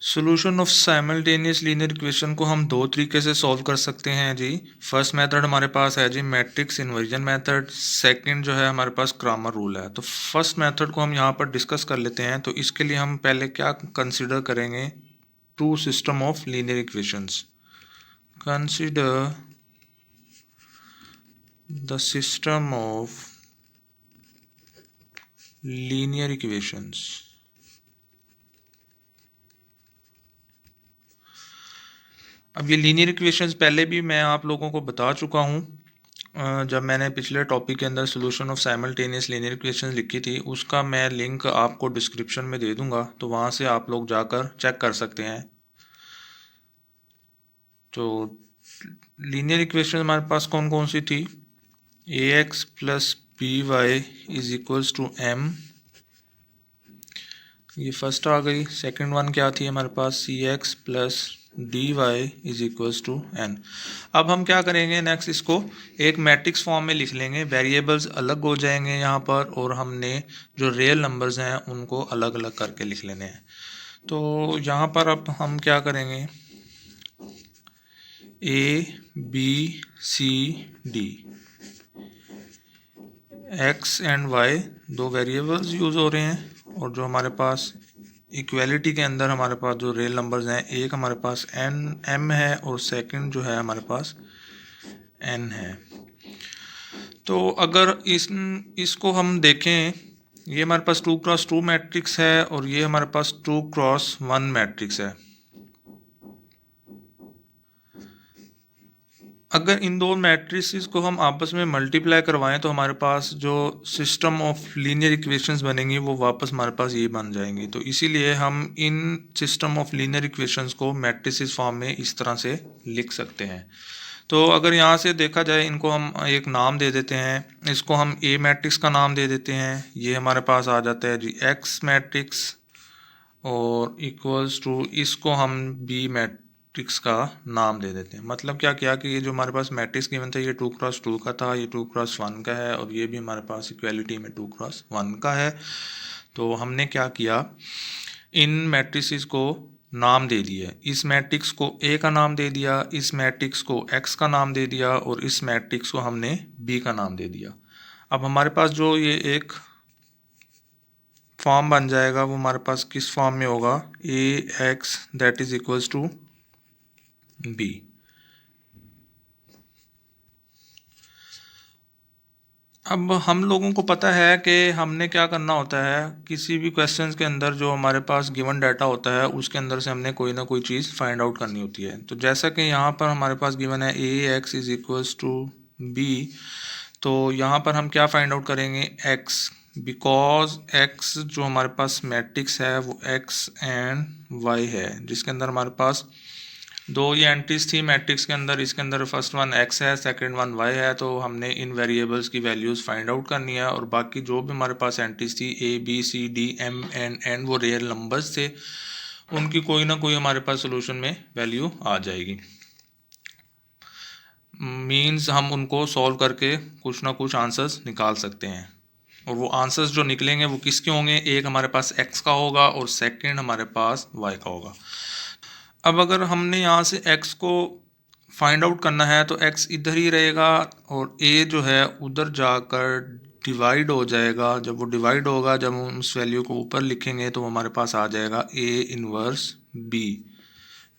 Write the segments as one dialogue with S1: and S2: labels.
S1: Solution of simultaneous linear equation को हम दो तरीके से सॉल्व कर सकते हैं जी। फर्स्ट मेथड हमारे पास है जी मैट्रिक्स इन्वर्जन मेथड, सेकंड जो है हमारे पास क्रैमर रूल है। तो फर्स्ट मेथड को हम यहाँ पर डिस्कस कर लेते हैं। तो इसके लिए हम पहले क्या कंसिडर करेंगे, two system of linear equations. Consider the system of linear equations. अब ये लीनियर इक्वेशंस पहले भी मैं आप लोगों को बता चुका हूँ। जब मैंने पिछले टॉपिक के अंदर solution of simultaneous linear equations लिखी थी, उसका मैं लिंक आपको डिस्क्रिप्शन में दे दूंगा, तो वहाँ से आप लोग जाकर चेक कर सकते हैं। तो लीनियर इक्वेशन हमारे पास कौन कौन सी थी, A X plus B Y is equals to M, ये फर्स्ट आ गई। सेकंड वन क्या थी हमारे पास, C X plus D Y is equals to N. अब हम क्या करेंगे नेक्स्ट, इसको एक मैट्रिक्स फॉर्म में लिख लेंगे, वेरिएबल्स अलग हो जाएंगे यहाँ पर, और हमने जो रियल नंबर्स हैं उनको अलग अलग करके लिख लेने हैं। तो यहाँ पर अब हम क्या करेंगे, a B c d, x and y दो वेरिएबल्स यूज़ हो रहे हैं, और जो हमारे पास इक्वेलिटी के अंदर हमारे पास जो रियल नंबर्स हैं, एक हमारे पास एन एम है और सेकंड जो है हमारे पास एन है। तो अगर इसको हम देखें, ये हमारे पास 2x2 मैट्रिक्स है और ये हमारे पास 2x1 मैट्रिक्स है। अगर इन दो मैट्रिसेस को हम आपस में मल्टीप्लाई करवाएं तो हमारे पास जो सिस्टम ऑफ लीनियर इक्वेशंस बनेंगी वो वापस हमारे पास ये बन जाएंगी। तो इसीलिए हम इन सिस्टम ऑफ लीनियर इक्वेशंस को मैट्रिसेस फॉर्म में इस तरह से लिख सकते हैं। तो अगर यहाँ से देखा जाए, इनको हम एक नाम दे देते हैं, इसको हम ए मैट्रिक्स का नाम दे देते हैं, ये हमारे पास आ जाता है जी एक्स मैट्रिक्स, और इक्वल्स टू इसको हम बी मैट्रिक्स का नाम दे देते हैं। मतलब क्या किया कि ये जो हमारे पास मैट्रिक्स गिवन था ये 2x2 का था, ये 2x1 का है, और ये भी हमारे पास इक्वेलिटी में 2x1 का है। तो हमने क्या किया, इन मैट्रिसेस को नाम दे दिया, इस मैट्रिक्स को ए का नाम दे दिया, इस मैट्रिक्स को एक्स का नाम दे दिया, और इस मैट्रिक्स को हमने बी का नाम दे दिया। अब हमारे पास जो ये एक फॉर्म बन जाएगा वो हमारे पास किस फॉर्म में होगा, A X that is equals to B. अब हम लोगों को पता है कि हमने क्या करना होता है, किसी भी क्वेश्चंस के अंदर जो हमारे पास गिवन डाटा होता है उसके अंदर से हमने कोई ना कोई चीज़ फाइंड आउट करनी होती है। तो जैसा कि यहाँ पर हमारे पास गिवन है A X is equals to B, तो यहाँ पर हम क्या फाइंड आउट करेंगे, एक्स, बिकॉज एक्स जो हमारे पास मैट्रिक्स है वो एक्स एंड वाई है, जिसके अंदर हमारे पास दो ये एंट्रीज थी मैट्रिक्स के अंदर, इसके अंदर फर्स्ट वन एक्स है, सेकंड वन वाई है। तो हमने इन वेरिएबल्स की वैल्यूज़ फाइंड आउट करनी है, और बाकी जो भी हमारे पास एंट्रीज थी a B c d m n वो रियल नंबर्स थे, उनकी कोई ना कोई हमारे पास सोल्यूशन में वैल्यू आ जाएगी। मीन्स हम उनको सॉल्व करके कुछ ना कुछ आंसर्स निकाल सकते हैं, और वो आंसर्स जो निकलेंगे वो किसके होंगे, एक हमारे पास एक्स का होगा और सेकंड हमारे पास वाई का होगा। अब अगर हमने यहाँ से x को फाइंड आउट करना है तो x इधर ही रहेगा, और a जो है उधर जाकर डिवाइड हो जाएगा। जब वो डिवाइड होगा, जब हम उस वैल्यू को ऊपर लिखेंगे तो हमारे पास आ जाएगा a इनवर्स b।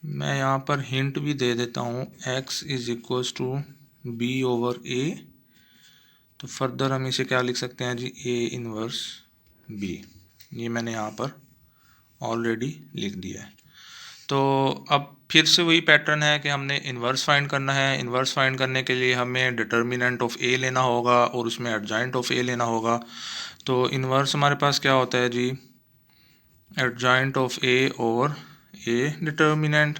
S1: मैं यहाँ पर हिंट भी दे देता हूँ, x is equals to b over a। तो फर्दर हम इसे क्या लिख सकते हैं जी, a इनवर्स b। ये मैंने यहाँ पर ऑलरेडी लिख दिया है। तो अब फिर से वही पैटर्न है कि हमने इन्वर्स फाइंड करना है। इन्वर्स फाइंड करने के लिए हमें डिटर्मिनेंट ऑफ ए लेना होगा और उसमें एडजॉइंट ऑफ ए लेना होगा। तो इन्वर्स हमारे पास क्या होता है जी, एडजॉइंट ऑफ ए और ए डिटर्मिनेंट।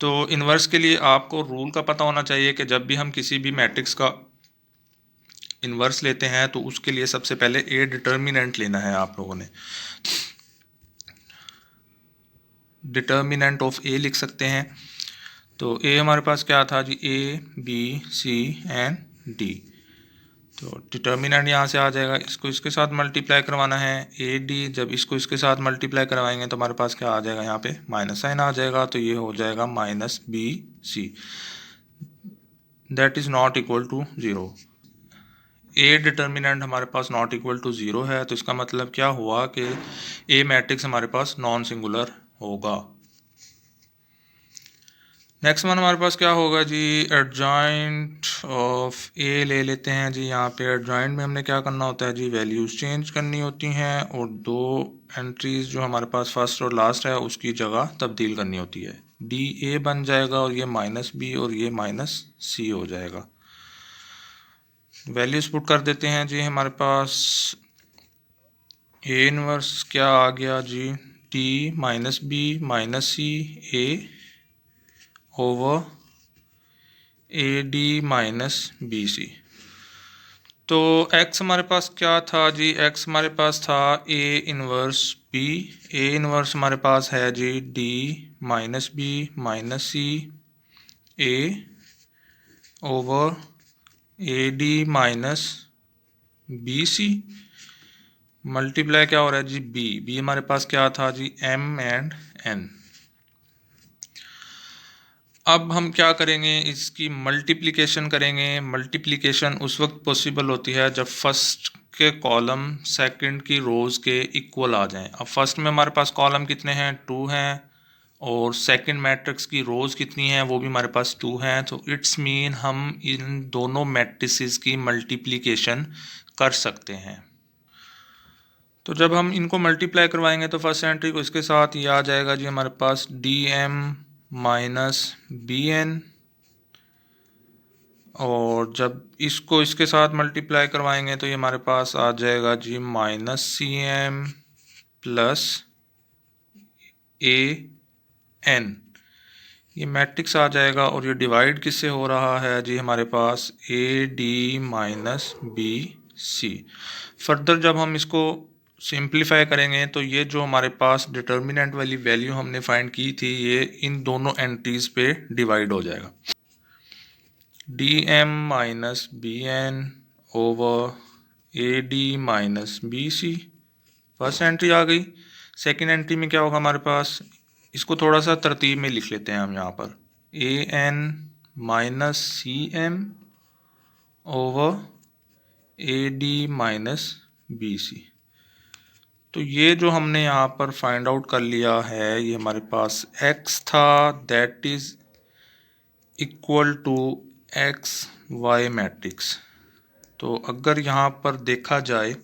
S1: तो इन्वर्स के लिए आपको रूल का पता होना चाहिए कि जब भी हम किसी भी मैट्रिक्स का इन्वर्स लेते हैं तो उसके लिए सबसे पहले ए डिटर्मिनेंट लेना है आप लोगों ने। डिटर्मिनेंट ऑफ ए लिख सकते हैं। तो ए हमारे पास क्या था जी, A B C and D. तो डिटर्मिनेंट यहाँ से आ जाएगा, इसको इसके साथ मल्टीप्लाई करवाना है ए डी, जब इसको इसके साथ मल्टीप्लाई करवाएंगे तो हमारे पास क्या आ जाएगा, यहाँ पे माइनस साइन आ जाएगा, तो ये हो जाएगा minus B c, that is not equal to zero. A determinant हमारे पास नॉट इक्वल टू ज़ीरो है, तो इसका मतलब क्या हुआ कि ए मैट्रिक्स हमारे पास नॉन सिंगुलर होगा। नेक्स्ट वन हमारे पास क्या होगा जी, एडजॉइंट ऑफ ए ले लेते हैं जी। यहाँ पे एडजॉइंट में हमने क्या करना होता है जी, वैल्यूज़ चेंज करनी होती हैं और दो एंट्रीज़ जो हमारे पास फर्स्ट और लास्ट है उसकी जगह तब्दील करनी होती है। डी ए बन जाएगा और ये माइनस बी और ये माइनस सी हो जाएगा। वैल्यूज़ पुट कर देते हैं जी। हमारे पास ए इनवर्स क्या आ गया जी, D minus B minus C A over A D minus B C. तो x हमारे पास क्या था जी, x हमारे पास था a inverse b, a inverse हमारे पास है जी d minus B minus c a over A D minus B c, multiply क्या हो रहा है जी b हमारे पास क्या था जी m एंड n। अब हम क्या करेंगे, इसकी मल्टीप्लिकेशन करेंगे। मल्टीप्लिकेशन उस वक्त पॉसिबल होती है जब फर्स्ट के कॉलम सेकंड की रोज़ के इक्वल आ जाएं। अब फर्स्ट में हमारे पास कॉलम कितने हैं, 2 हैं, और सेकंड मैट्रिक्स की रोज़ कितनी हैं, वो भी हमारे पास 2 हैं। तो इट्स मीन हम इन दोनों मैट्रिसेस की मल्टीप्लिकेशन कर सकते हैं। तो जब हम इनको मल्टीप्लाई करवाएंगे तो फर्स्ट एंट्री को इसके साथ ये आ जाएगा जी हमारे पास D M minus B N, और जब इसको इसके साथ मल्टीप्लाई करवाएंगे तो ये हमारे पास आ जाएगा जी minus C M plus A N, ये मैट्रिक्स आ जाएगा। और ये डिवाइड किससे हो रहा है जी, हमारे पास A D minus B C. Further जब हम इसको सिंप्लीफाई करेंगे तो ये जो हमारे पास डिटर्मिनेंट वाली वैल्यू हमने फाइंड की थी ये इन दोनों एंट्रीज पे डिवाइड हो जाएगा। D M minus B N over A D minus B C, first entry आ गई। सेकेंड एंट्री में क्या होगा हमारे पास, इसको थोड़ा सा तरतीब में लिख लेते हैं हम यहाँ पर, A N minus C M over A D minus B C. तो ये जो हमने यहाँ पर फाइंड आउट कर लिया है, ये हमारे पास x था, that is equal to x y matrix. तो अगर यहाँ पर देखा जाए,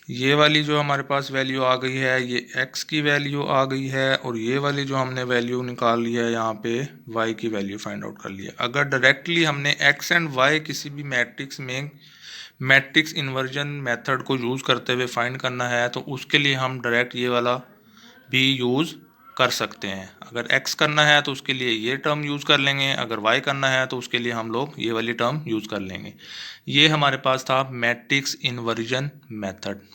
S1: ये वाली जो हमारे पास वैल्यू आ गई है ये x की वैल्यू आ गई है, और ये वाली जो हमने वैल्यू निकाल ली है यहाँ पे y की वैल्यू फाइंड आउट कर लिया। अगर डायरेक्टली हमने x एंड y किसी भी मैट्रिक्स में मैट्रिक्स इन्वर्जन मेथड को यूज़ करते हुए फाइंड करना है तो उसके लिए हम डायरेक्ट ये वाला भी यूज़ कर सकते हैं। अगर x करना है तो उसके लिए ये टर्म यूज़ कर लेंगे, अगर y करना है तो उसके लिए हम लोग ये वाली टर्म यूज़ कर लेंगे। ये हमारे पास था मैट्रिक्स इन्वर्जन मेथड।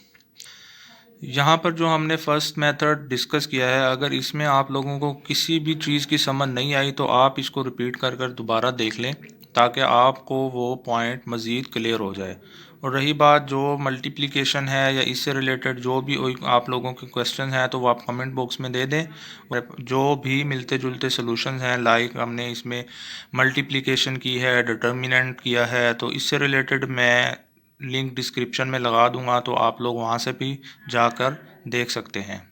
S1: यहाँ पर जो हमने फर्स्ट मेथड डिस्कस किया है, अगर इसमें आप लोगों को किसी भी चीज़ की समझ नहीं आई तो आप इसको रिपीट कर कर दोबारा देख लें ताकि आपको वो पॉइंट मज़ीद क्लियर हो जाए। और रही बात जो मल्टीप्लिकेशन है या इससे रिलेटेड जो भी आप लोगों के क्वेश्चन हैं तो वो आप कमेंट बॉक्स में दे दें, और जो भी मिलते जुलते सॉल्यूशंस हैं, लाइक हमने इसमें मल्टीप्लिकेशन की है, डिटर्मिनेंट किया है, तो इससे रिलेटेड मैं लिंक डिस्क्रिप्शन में लगा दूंगा, तो आप लोग वहाँ से भी जाकर देख सकते हैं।